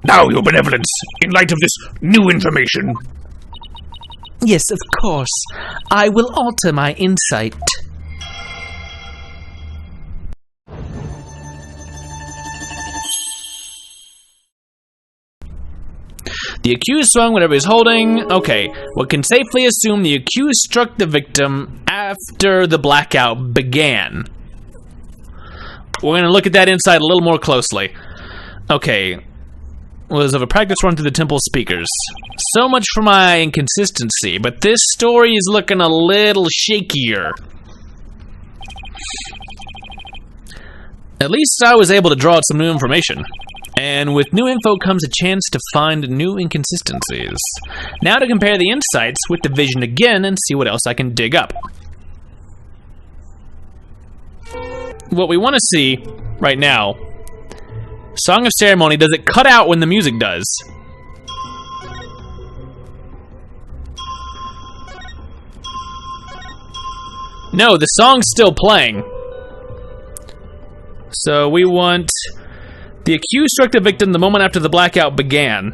Now, Your Benevolence, in light of this new information... Yes, of course. I will alter my insight. The accused swung whatever he's holding. Okay, we can safely assume the accused struck the victim after the blackout began. We're going to look at that insight a little more closely. Okay. Was of a practice run through the temple speakers. So much for my inconsistency, but this story is looking a little shakier. At least I was able to draw out some new information. And with new info comes a chance to find new inconsistencies. Now to compare the insights with the vision again and see what else I can dig up. What we want to see right now, Song of Ceremony, does it cut out when the music does? No, the song's still playing. So we want the accused struck the victim the moment after the blackout began.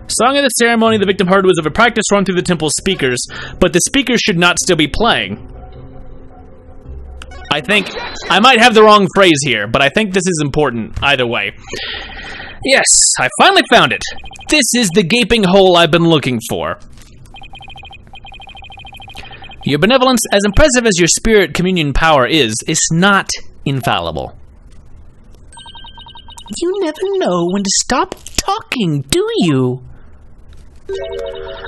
Song of the Ceremony the victim heard was of a practice run through the temple speakers, but the speakers should not still be playing. I think I might have the wrong phrase here, but I think this is important either way. Yes, I finally found it. This is the gaping hole I've been looking for. Your benevolence, as impressive as your spirit communion power is not infallible. You never know when to stop talking, do you?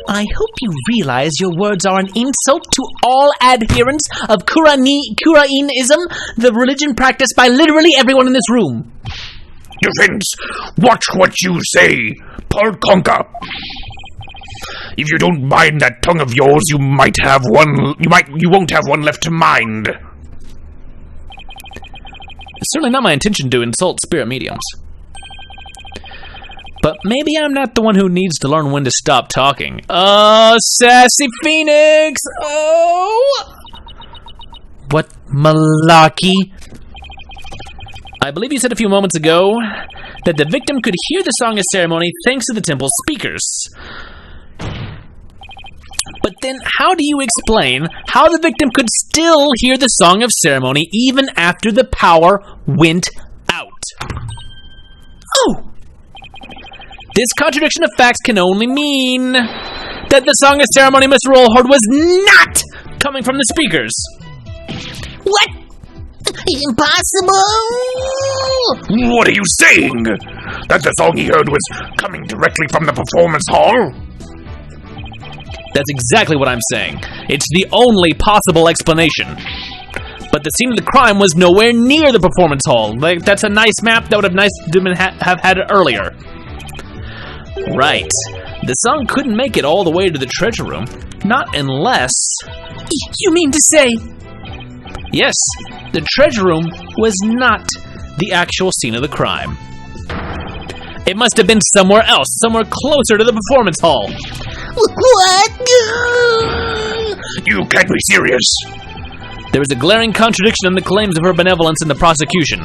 I hope you realize your words are an insult to all adherents of Qurainism, the religion practiced by literally everyone in this room. Defense, watch what you say, Paul Conker. If you don't mind that tongue of yours, you won't have one left to mind. It's certainly not my intention to insult spirit mediums. But maybe I'm not the one who needs to learn when to stop talking. Oh, sassy Phoenix! Oh! What malarkey? I believe you said a few moments ago that the victim could hear the Song of Ceremony thanks to the temple speakers. But then how do you explain how the victim could still hear the Song of Ceremony even after the power went out? Oh! This contradiction of facts can only mean that the Song of Ceremony Mr. Rollhard was not coming from the speakers. What? Impossible! What are you saying? That the song he heard was coming directly from the performance hall? That's exactly what I'm saying. It's the only possible explanation. But the scene of the crime was nowhere near the performance hall. Like, that's a nice map that would have had it earlier. Right. The song couldn't make it all the way to the treasure room. Not unless... You mean to say... Yes, the treasure room was not the actual scene of the crime. It must have been somewhere else, somewhere closer to the performance hall. What? You can't be serious. There is a glaring contradiction in the claims of her benevolence in the prosecution.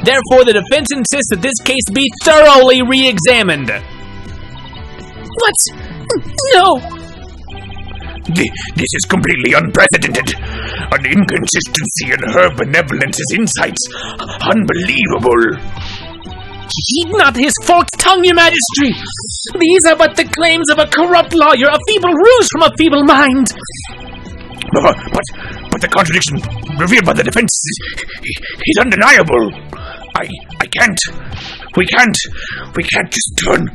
Therefore, the defense insists that this case be thoroughly re-examined. What? No! This is completely unprecedented. An inconsistency in her benevolence's insights. Unbelievable. Heed not his forked tongue, your majesty. These are but the claims of a corrupt lawyer, a feeble ruse from a feeble mind. But the contradiction revealed by the defense is undeniable. We can't just turn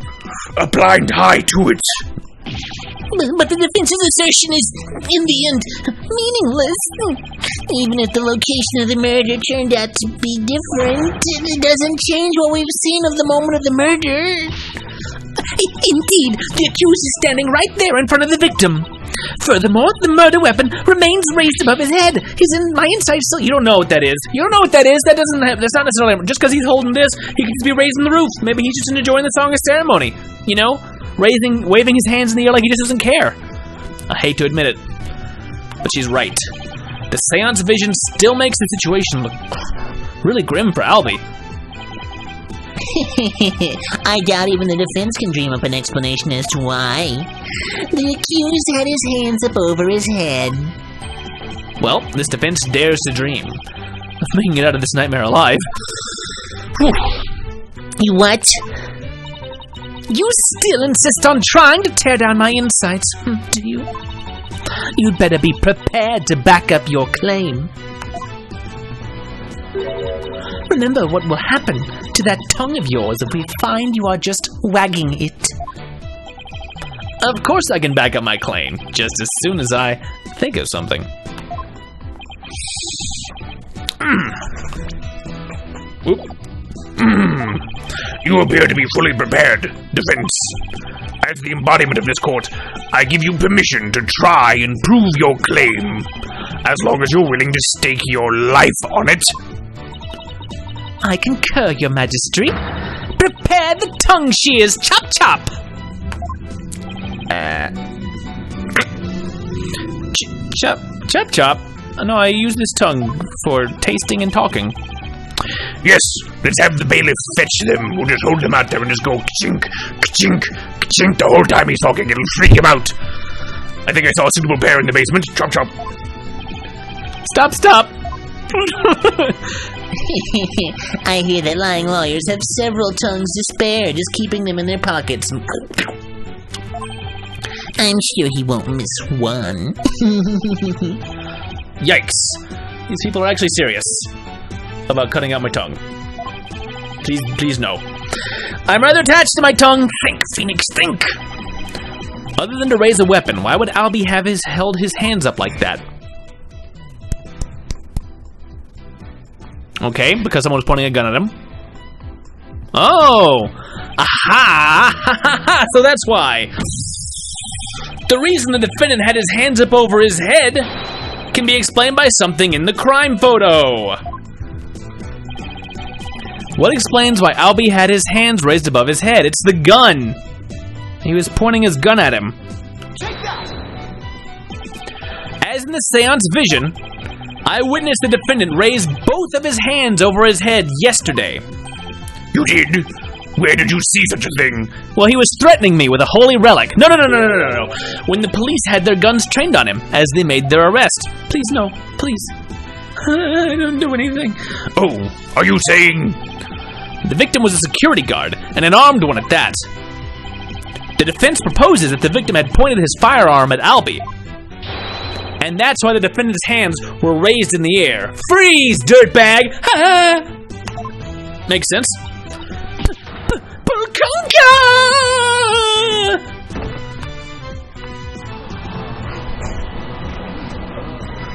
a blind eye to it. But the defense's assertion is, in the end, meaningless. Even if the location of the murder turned out to be different, it doesn't change what we've seen of the moment of the murder. Indeed, the accused is standing right there in front of the victim. Furthermore, the murder weapon remains raised above his head. He's in my insight, so you don't know what that is. You don't know what that is. That's not necessarily, just because he's holding this, he could just be raising the roof. Maybe he's just enjoying the Song of Ceremony. You know? Waving his hands in the air like he just doesn't care. I hate to admit it, but she's right. The seance vision still makes the situation look really grim for Albie. I doubt even the defense can dream up an explanation as to why. The accused had his hands up over his head. Well, this defense dares to dream of making it out of this nightmare alive. You what? You still insist on trying to tear down my insights, do you? You'd better be prepared to back up your claim. Remember what will happen to that tongue of yours if we find you are just wagging it. Of course I can back up my claim, just as soon as I think of something. You appear to be fully prepared, defense. As the embodiment of this court, I give you permission to try and prove your claim, as long as you're willing to stake your life on it. I concur, your majesty. Prepare the tongue shears, chop chop! Chop chop. No, I use this tongue for tasting and talking. Yes, let's have the bailiff fetch them. We'll just hold them out there and just go ka-chink, ka-chink, ka-chink the whole time he's talking. It'll freak him out. I think I saw a suitable pair in the basement. Chop chop. Stop. I hear that lying lawyers have several tongues to spare, just keeping them in their pockets. I'm sure he won't miss one. Yikes. These people are actually serious about cutting out my tongue. Please no. I'm rather attached to my tongue. Think, Phoenix, think! Other than to raise a weapon, why would Albie have held his hands up like that? Okay, because someone was pointing a gun at him. Oh! Aha! So that's why. The reason the defendant had his hands up over his head can be explained by something in the crime photo. What explains why Albie had his hands raised above his head? It's the gun. He was pointing his gun at him. As in the seance vision, I witnessed the defendant raise both of his hands over his head yesterday. You did? Where did you see such a thing? Well, he was threatening me with a holy relic. No. When the police had their guns trained on him as they made their arrest. Please, no. Please. I don't do anything. Oh, are you saying... The victim was a security guard, and an armed one at that. The defense proposes that the victim had pointed his firearm at Albie. And that's why the defendant's hands were raised in the air. Freeze, dirtbag! Ha! Makes sense.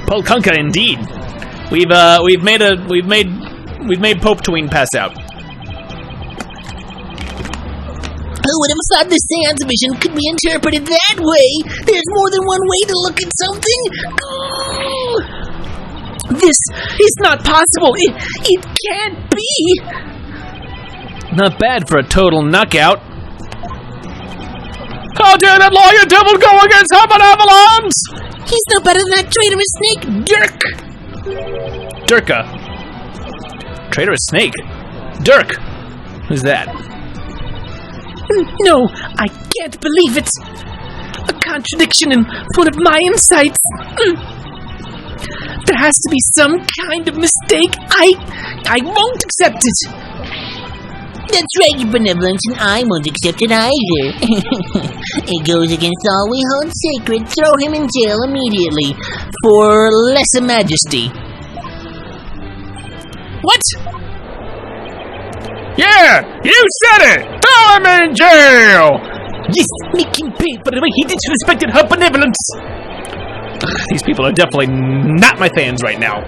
Polkunka, indeed. We've made Pope Tween pass out. Who would have thought the seance vision could be interpreted that way? There's more than one way to look at something. This is not possible. It can't be. Not bad for a total knockout. How dare that lawyer devil go against her benevolence? He's no better than that traitorous snake, Dirk. Dirka. Traitorous snake? Dirk. Who's that? No, I can't believe it. A contradiction in one of my insights. There has to be some kind of mistake. I won't accept it. That's right, your benevolence, and I won't accept it either. It goes against all we hold sacred. Throw him in jail immediately for lesa majesty. What? Yeah, you said it! Throw him in jail! Yes, make him pay for the way he disrespected her benevolence. These people are definitely not my fans right now.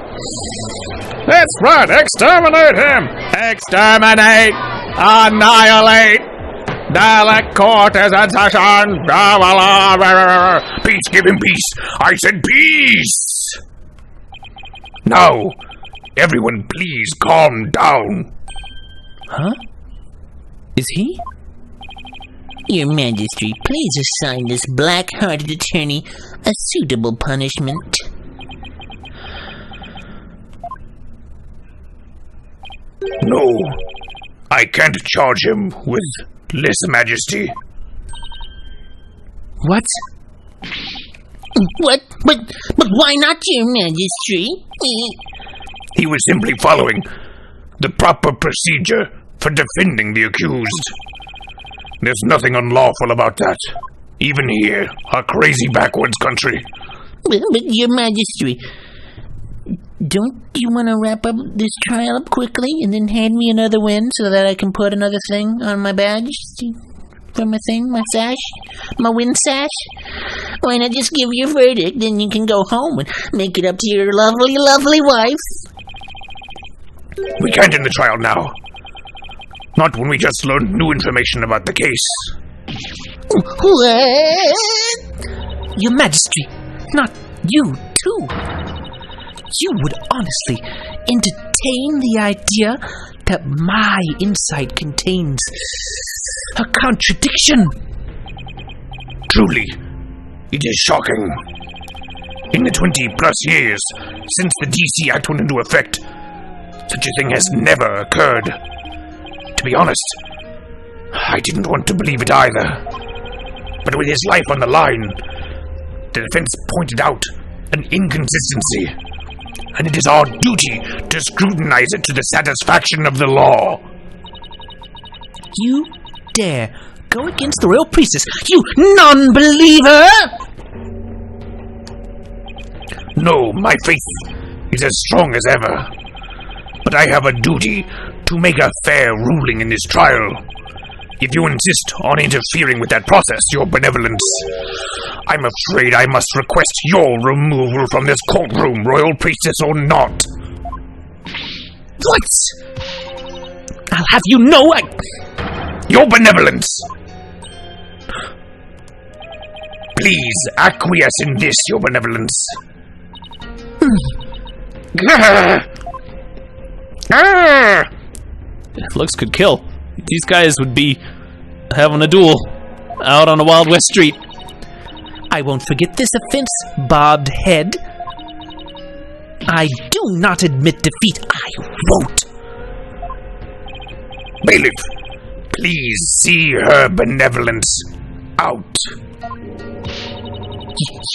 That's right, exterminate him! Exterminate! Annihilate! Dalek court is in session! Peace, give him peace! I said peace! Now, everyone please calm down. Huh? Is he? Your Majesty, please assign this black-hearted attorney a suitable punishment. No, I can't charge him with lese majesty. What? What? But why not, Your Majesty? He was simply following the proper procedure for defending the accused. There's nothing unlawful about that. Even here, our crazy backwards country. But Your Majesty, don't you want to wrap up this trial up quickly and then hand me another win so that I can put another thing on my badge? For my thing, my sash? My win sash? Why not just give your verdict, then you can go home and make it up to your lovely, lovely wife? We can't end the trial now. Not when we just learned new information about the case. What? Your Majesty, not you, too. You would honestly entertain the idea that my insight contains a contradiction. Truly, it is shocking. In the 20-plus years since the DC Act went into effect, such a thing has never occurred. To be honest, I didn't want to believe it either. But with his life on the line, the defense pointed out an inconsistency, and it is our duty to scrutinize it to the satisfaction of the law. You dare go against the royal priestess, you non-believer! No, my faith is as strong as ever. But I have a duty to make a fair ruling in this trial. If you insist on interfering with that process, Your Benevolence, I'm afraid I must request your removal from this courtroom, royal priestess or not. What? I'll have you know Your Benevolence! Please acquiesce in this, Your Benevolence. Looks could kill. These guys would be having a duel out on a Wild West street. I won't forget this offense, bobbed head. I do not admit defeat. I won't. Bailiff, please see Her Benevolence out.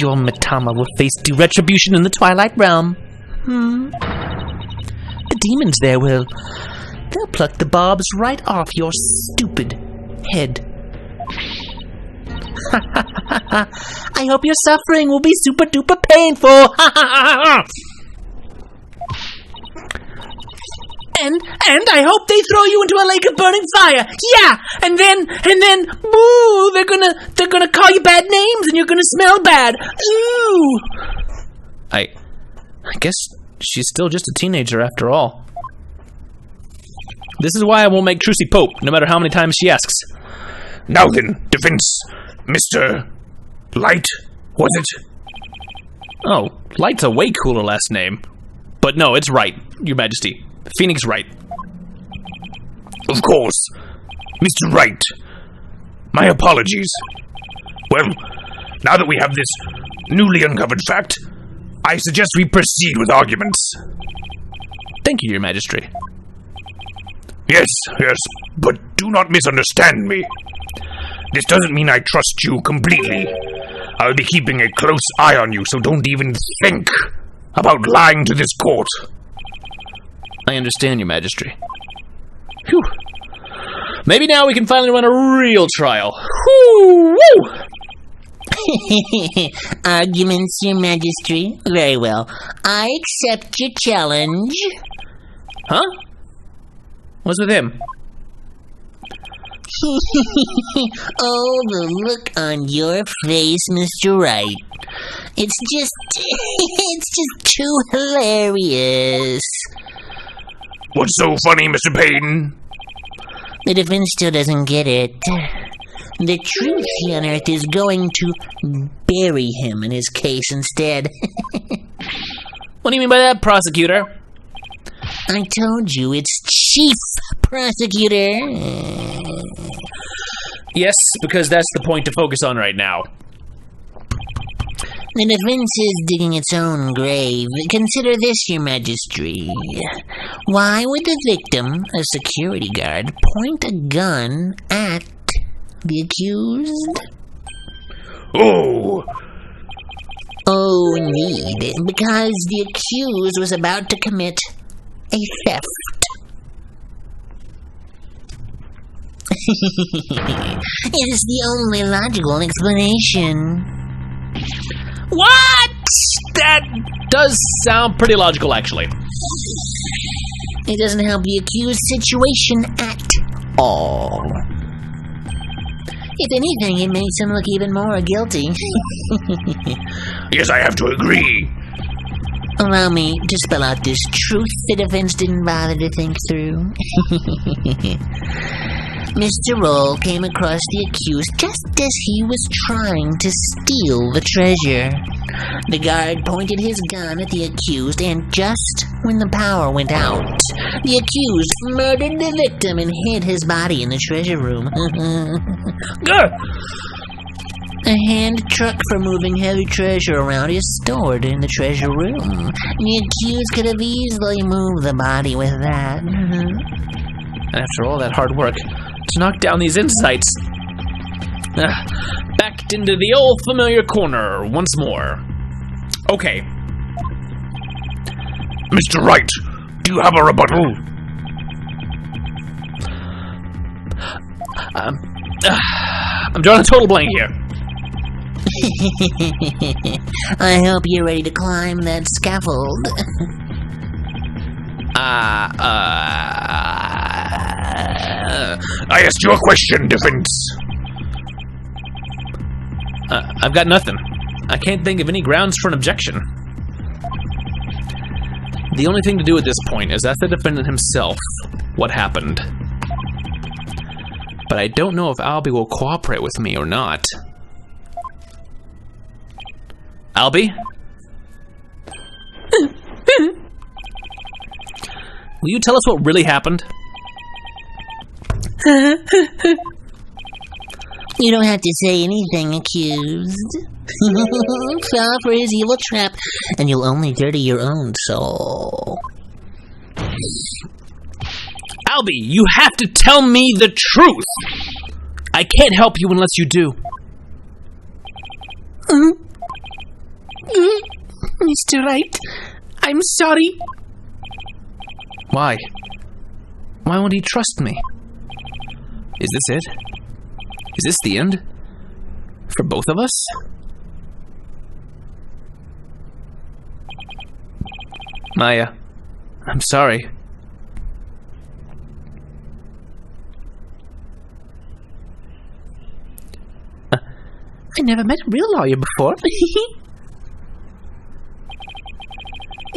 Your Matama will face due retribution in the Twilight Realm. The demons there will. They'll pluck the barbs right off your stupid head. I hope your suffering will be super duper painful. And I hope they throw you into a lake of burning fire. Yeah, and then, boo, they're gonna call you bad names, and you're gonna smell bad. Ooh. I guess she's still just a teenager after all. This is why I won't make Trucy Pope, no matter how many times she asks. Now then, defense, Mr. Light, was it? Oh, Light's a way cooler last name. But no, it's right, Your Majesty. Phoenix Wright. Of course. Mr. Wright. My apologies. Well, now that we have this newly uncovered fact, I suggest we proceed with arguments. Thank you, Your Majesty. Yes, but do not misunderstand me. This doesn't mean I trust you completely. I'll be keeping a close eye on you, so don't even think about lying to this court. I understand, Your Majesty. Whew. Maybe now we can finally run a real trial. Whew, woo! Arguments, Your Majesty. Very well. I accept your challenge. Huh? What's with him? Oh, the look on your face, Mr. Wright. It's just too hilarious. What's so funny, Mr. Payton? The defense still doesn't get it. The truth he unearthed is going to bury him in his case instead. What do you mean by that, prosecutor? I told you, it's Chief Prosecutor. Yes, because that's the point to focus on right now. The defense is digging its own grave. Consider this, Your Majesty. Why would the victim, a security guard, point a gun at the accused? Oh! Oh, indeed, because the accused was about to commit a theft. It is the only logical explanation. What? That does sound pretty logical, actually. It doesn't help the accused situation at all. If anything, it makes him look even more guilty. Yes, I have to agree. Allow me to spell out this truth the defense didn't bother to think through. Mr. Roll came across the accused just as he was trying to steal the treasure. The guard pointed his gun at the accused, and just when the power went out, the accused murdered the victim and hid his body in the treasure room. A hand truck for moving heavy treasure around is stored in the treasure room. The accused could have easily moved the body with that. After all that hard work to knock down these insights, backed into the old familiar corner once more. Okay. Mr. Wright, do you have a rebuttal? I'm drawing a total blank here. I hope you're ready to climb that scaffold. I asked you a question, defense. I've got nothing. I can't think of any grounds for an objection. The only thing to do at this point is ask the defendant himself what happened. But I don't know if Albie will cooperate with me or not. Albie? Will you tell us what really happened? You don't have to say anything, accused. Fall for his evil trap, and you'll only dirty your own soul. Albie, you have to tell me the truth! I can't help you unless you do. Mr. Wright, I'm sorry. Why? Why won't he trust me? Is this it? Is this the end? For both of us? Maya, I'm sorry. I never met a real lawyer before.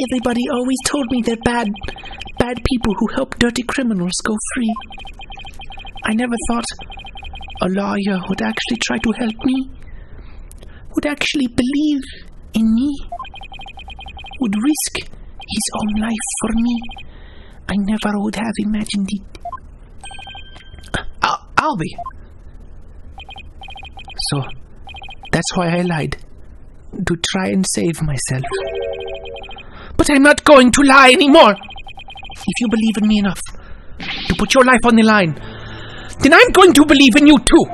Everybody always told me they're bad people who help dirty criminals go free. I never thought a lawyer would actually try to help me, would actually believe in me, would risk his own life for me. I never would have imagined it. Albie! So, that's why I lied, to try and save myself. But I'm not going to lie anymore! If you believe in me enough to put your life on the line, then I'm going to believe in you too!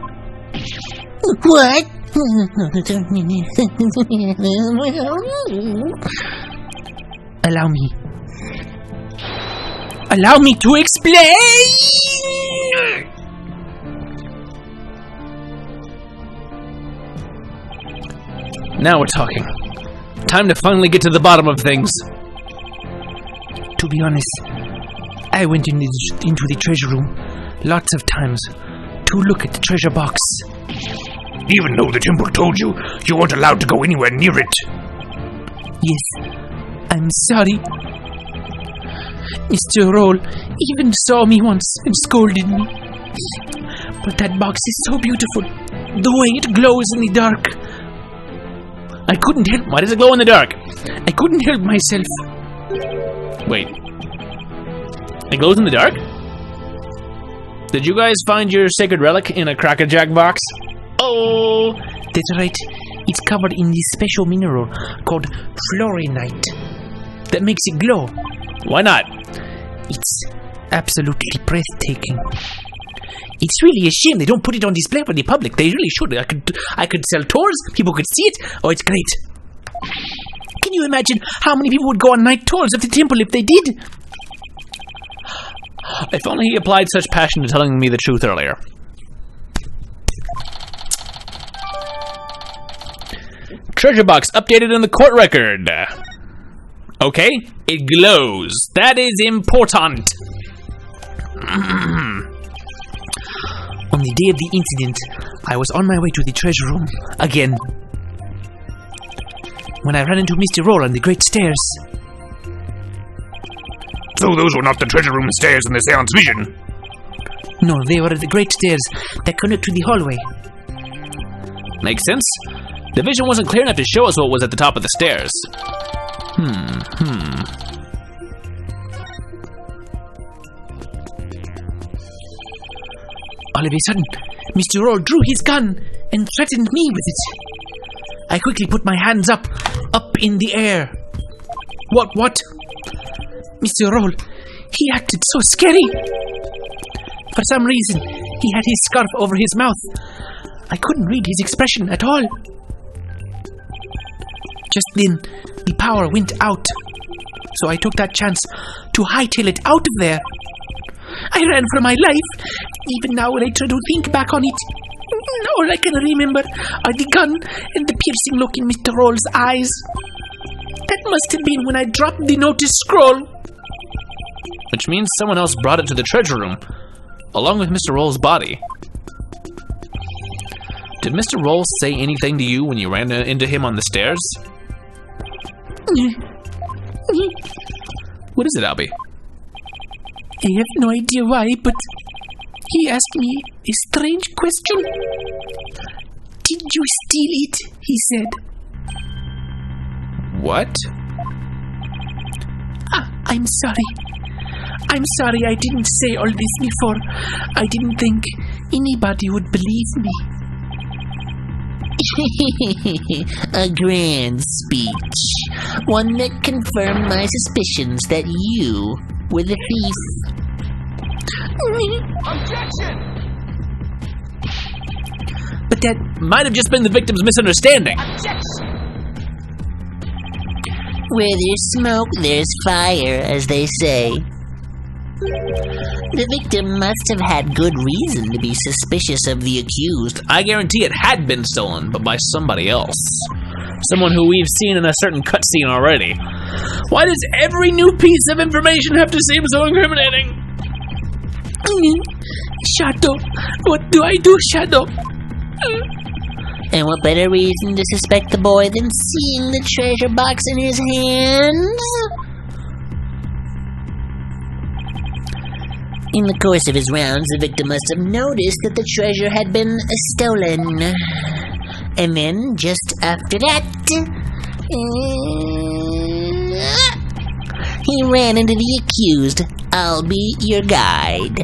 What? Allow me. Allow me to explain! Now we're talking. Time to finally get to the bottom of things. To be honest, I went into the treasure room lots of times to look at the treasure box. Even though the temple told you you weren't allowed to go anywhere near it. Yes, I'm sorry. Mr. Roll even saw me once and scolded me. But that box is so beautiful, the way it glows in the dark. I couldn't help. Why does it glow in the dark? I couldn't help myself. Wait. It glows in the dark? Did you guys find your sacred relic in a crackerjack box? Oh! That's right. It's covered in this special mineral called fluorinite that makes it glow. Why not? It's absolutely breathtaking. It's really a shame they don't put it on display for the public. They really should. I could sell tours. People could see it. Oh, it's great. Can you imagine how many people would go on night tours of the temple if they did? If only he applied such passion to telling me the truth earlier. Treasure box updated in the court record. Okay, it glows. That is important. On the day of the incident, I was on my way to the treasure room again when I ran into Mr. Roll on the great stairs. So those were not the treasure room stairs in the seance vision. No, they were the great stairs that connect to the hallway. Makes sense. The vision wasn't clear enough to show us what was at the top of the stairs. All of a sudden, Mr. Roll drew his gun and threatened me with it. I quickly put my hands up in the air. What? Mr. Roll, he acted so scary. For some reason, he had his scarf over his mouth. I couldn't read his expression at all. Just then, the power went out. So I took that chance to hightail it out of there. I ran for my life. Even now when I try to think back on it, all I can remember are the gun and the piercing look in Mr. Roll's eyes. That must have been when I dropped the notice scroll. Which means someone else brought it to the treasure room, along with Mr. Roll's body. Did Mr. Roll say anything to you when you ran into him on the stairs? What is it, Albie? I have no idea why, but he asked me a strange question. Did you steal it? He said. What? I'm sorry. I'm sorry I didn't say all this before. I didn't think anybody would believe me. A grand speech. One that confirmed my suspicions that you were the thief. Objection! But that might have just been the victim's misunderstanding. Where there's smoke, there's fire, as they say. The victim must have had good reason to be suspicious of the accused. I guarantee it had been stolen, but by somebody else. Someone who we've seen in a certain cutscene already. Why does every new piece of information have to seem so incriminating? Shadow, what do I do, Shadow? And what better reason to suspect the boy than seeing the treasure box in his hands? In the course of his rounds, the victim must have noticed that the treasure had been stolen. And then, just after that, he ran into the accused. I'll be your guide.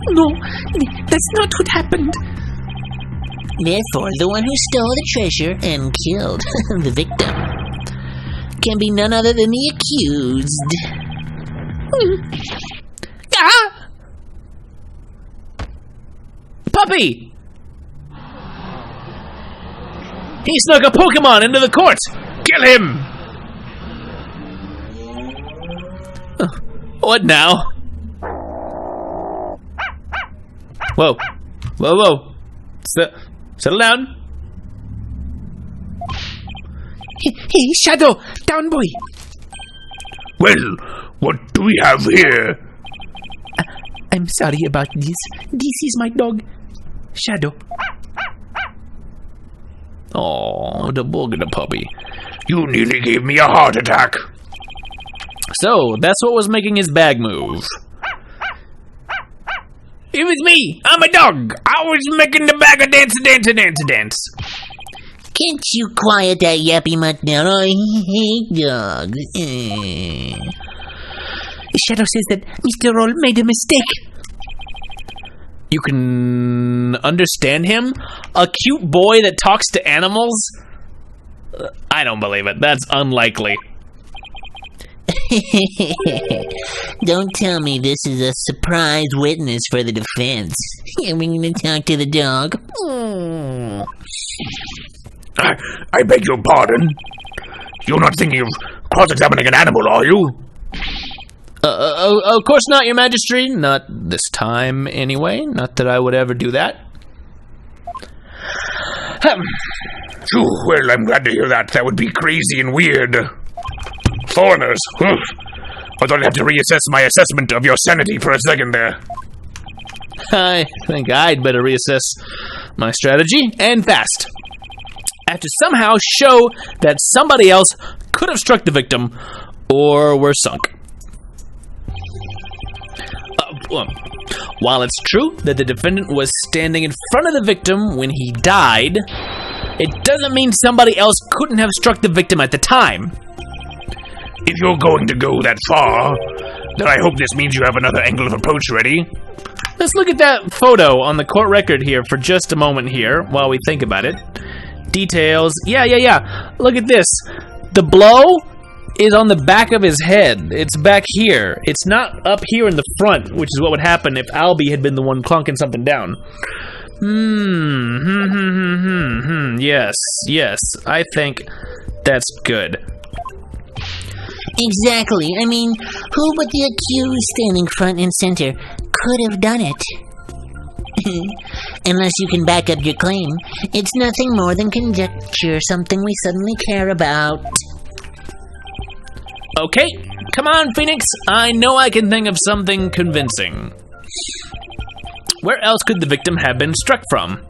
No, that's not what happened. Therefore, the one who stole the treasure and killed the victim can be none other than the accused. Ah! Puppy! He snuck a Pokemon into the court! Kill him! What now? Whoa. Whoa. Settle down. Hey, Shadow, down boy. Well, what do we have here? I'm sorry about this. This is my dog, Shadow. Oh, the booger puppy. You nearly gave me a heart attack. So, that's what was making his bag move. It was me. I'm a dog. I was making the bag a dance. Can't you quiet that yappy mutt down? I hate dogs. Shadow says that Mr. Roll made a mistake. You can understand him? A cute boy that talks to animals? I don't believe it. That's unlikely. Don't tell me this is a surprise witness for the defense. We're gonna talk to the dog. I beg your pardon. You're not thinking of cross-examining an animal, are you? Of course not, Your Majesty. Not this time, anyway. Not that I would ever do that. Phew, well, I'm glad to hear that. That would be crazy and weird. Foreigners. Oof. I thought I'd have to reassess my assessment of your sanity for a second there. I think I'd better reassess my strategy, and fast. I have to somehow show that somebody else could have struck the victim, or were sunk. While it's true that the defendant was standing in front of the victim when he died, it doesn't mean somebody else couldn't have struck the victim at the time. If you're going to go that far, then I hope this means you have another angle of approach ready. Let's look at that photo on the court record here for just a moment here while we think about it. Details. Yeah. Look at this. The blow is on the back of his head. It's back here. It's not up here in the front, which is what would happen if Albie had been the one clunking something down. Yes. I think that's good. Exactly. I mean, who but the accused standing front and center could have done it? Unless you can back up your claim, it's nothing more than conjecture, something we suddenly care about. Okay, come on, Phoenix. I know I can think of something convincing. Where else could the victim have been struck from?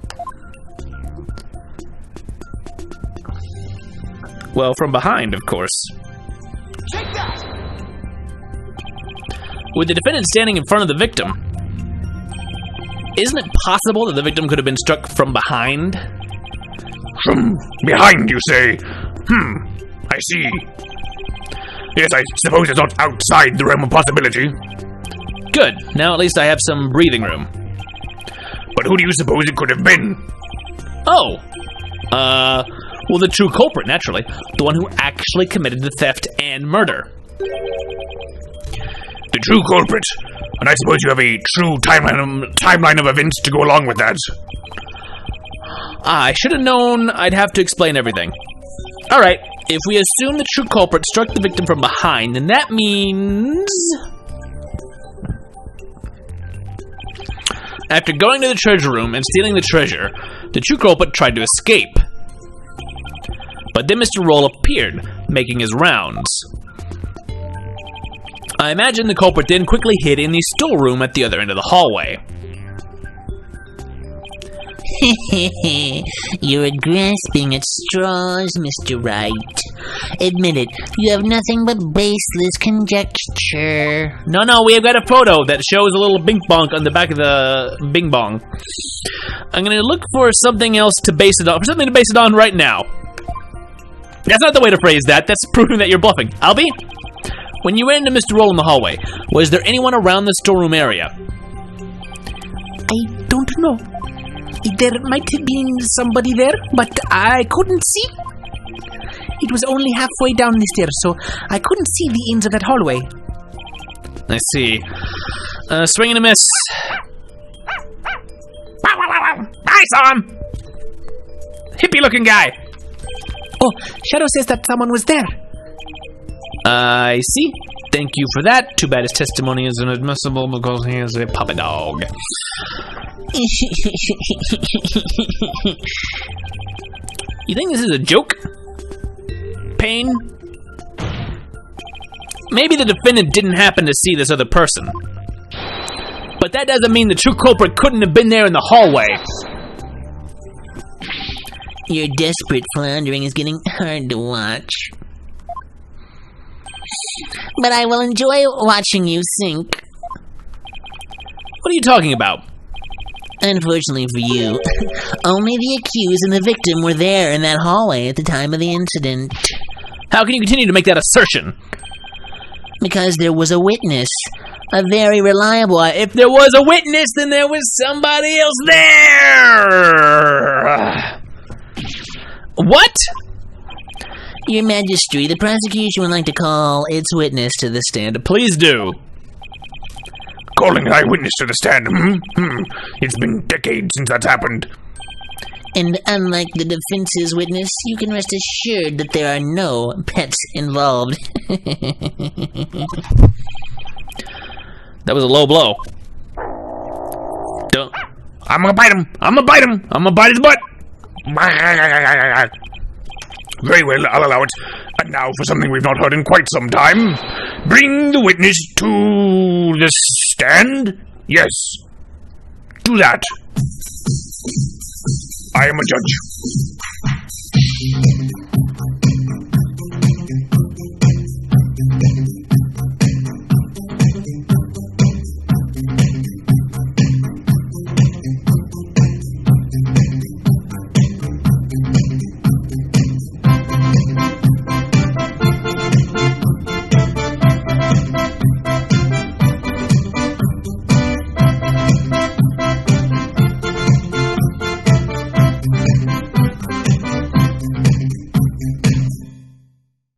Well, from behind, of course. With the defendant standing in front of the victim, isn't it possible that the victim could have been struck from behind? From behind, you say? I see. Yes, I suppose it's not outside the realm of possibility. Good. Now at least I have some breathing room. But who do you suppose it could have been? Well, the true culprit, naturally. The one who actually committed the theft and murder. The true culprit. And I suppose you have a true timeline of events to go along with that. I should have known I'd have to explain everything. Alright, if we assume the true culprit struck the victim from behind, then that means... After going to the treasure room and stealing the treasure, the true culprit tried to escape. But then Mr. Roll appeared, making his rounds. I imagine the culprit then quickly hid in the storeroom at the other end of the hallway. You're grasping at straws, Mr. Wright. Admit it, you have nothing but baseless conjecture. No, we have got a photo that shows a little bing bong on the back of the bing bong. I'm gonna look for something else to base it on, right now. That's not the way to phrase that. That's proving that you're bluffing. Albie, when you ran into Mr. Roll in the hallway, was there anyone around the storeroom area? I don't know. There might have been somebody there, but I couldn't see. It was only halfway down the stairs, so I couldn't see the ends of that hallway. I see. Swing and a miss. I saw him! Hippie-looking guy! Oh, Shadow says that someone was there. I see. Thank you for that. Too bad his testimony is inadmissible because he is a puppy dog. You think this is a joke? Pain? Maybe the defendant didn't happen to see this other person. But that doesn't mean the true culprit couldn't have been there in the hallway. Your desperate floundering is getting hard to watch. But I will enjoy watching you sink. What are you talking about? Unfortunately for you, only the accused and the victim were there in that hallway at the time of the incident. How can you continue to make that assertion? Because there was a witness. A very reliable... If there was a witness, then there was somebody else there! What? Your Majesty, the prosecution would like to call its witness to the stand. Please do. Calling an eyewitness to the stand. It's been decades since that's happened. And unlike the defense's witness, you can rest assured that there are no pets involved. That was a low blow. Don't. I'm gonna bite him. I'm gonna bite him. I'm gonna bite his butt. Very well, I'll allow it. And now for something we've not heard in quite some time. Bring the witness to the stand. Yes. Do that. I am a judge.